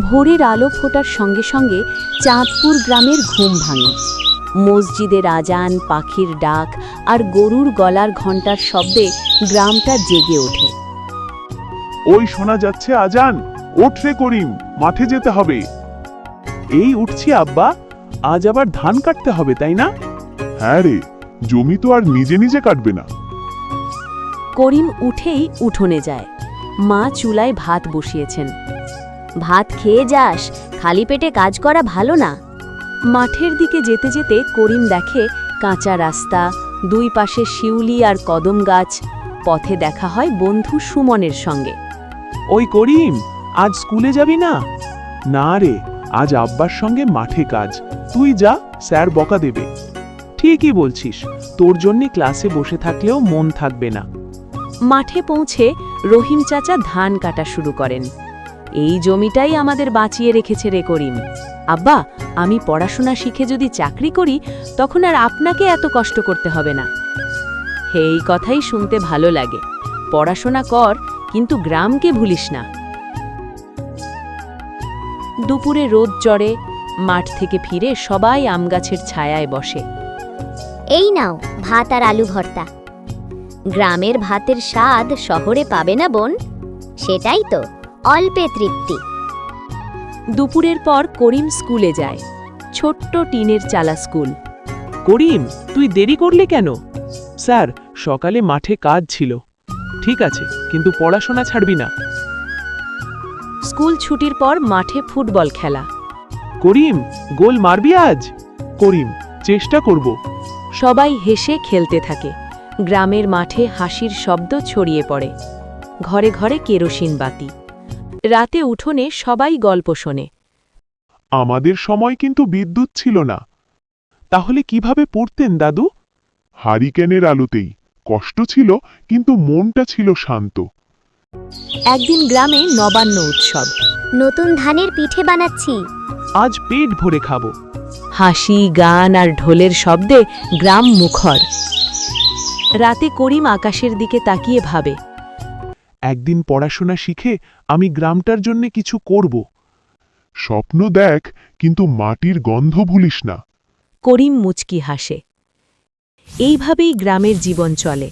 ভোরের আলো ফোটার সঙ্গে সঙ্গে চাঁদপুর গ্রামের ঘুম ভাঙে। মসজিদের আজান, পাখির ডাক আর গরুর গলার ঘণ্টার শব্দে গ্রামটা জেগে ওঠে। ওই শোনা যাচ্ছে আজান। ওঠ রে করিম, মাঠে যেতে হবে। এই উঠছি আব্বা, আজ আবার ধান কাটতে হবে তাই না? হ্যাঁ রে, জমি তো আর নিজে নিজে কাটবে না। করিম উঠেই উঠোনে যায়। মা চুলায় ভাত বসিয়েছেন। ভাত খেয়ে যাস, খালি পেটে কাজ করা ভালো না। মাঠের দিকে যেতে যেতে করিম দেখে কাঁচা রাস্তা, দুই পাশে শিউলি আর কদম গাছ। পথে দেখা হয় বন্ধু সুমনের সঙ্গে। ওই করিম, আজ স্কুলে যাবি না? না রে, আজ আব্বার সঙ্গে মাঠে কাজ। তুই যা, স্যার বকা দেবে। ঠিকই বলছিস, তোর জন্য ক্লাসে বসে থাকলেও মন থাকবে না। মাঠে পৌঁছে রহিম চাচা ধান কাটা শুরু করেন। এই জমিটাই আমাদের বাঁচিয়ে রেখেছে রে করিম। আব্বা, আমি পড়াশোনা শিখে যদি চাকরি করি তখন আর আপনাকে এত কষ্ট করতে হবে না। এই কথাই শুনতে ভালো লাগে। পড়াশোনা কর, কিন্তু গ্রামকে ভুলিস না। দুপুরে রোদ চড়ে, মাঠ থেকে ফিরে সবাই আমগাছের ছায়ায় বসে। এই নাও ভাত আর আলু ভর্তা। গ্রামের ভাতের স্বাদ শহরে পাবে না বোন, সেটাই তো অল্পে তৃপ্তি। দুপুরের পর করিম স্কুলে যায়। ছোট্ট টিনের চালা স্কুল। করিম, তুই দেরি করলি কেন? স্যার, সকালে মাঠে কাজ ছিল। ঠিক আছে, কিন্তু পড়াশোনা ছাড়বি না। স্কুল ছুটির পর মাঠে ফুটবল খেলা। করিম, গোল মারবি আজ? করিম, চেষ্টা করব। সবাই হেসে খেলতে থাকে। গ্রামের মাঠে হাসির শব্দ ছড়িয়ে পড়ে। ঘরে ঘরে কেরোসিন বাতি। রাতে উঠোনে সবাই গল্প শোনে। আমাদের সময় কিন্তু বিদ্যুৎ ছিল না। তাহলে কিভাবে পড়তেন দাদু? হারিকেনের আলোতেই। কষ্ট ছিল, কিন্তু মনটা ছিল শান্ত। একদিন গ্রামে নবান্ন উৎসব। নতুন ধানের পিঠে বানাচ্ছি। আজ পেট ভরে খাবো। হাসি, গান আর ঢোলের শব্দে গ্রাম মুখর। রাতে করিম আকাশের দিকে তাকিয়ে ভাবে, একদিন পড়াশোনা শিখে আমি গ্রামটার জন্য কিছু করব। স্বপ্ন দেখ, কিন্তু মাটির গন্ধ ভুলিস না। করিম মুচকি হাসে। এইভাবেই গ্রামের জীবন চলে।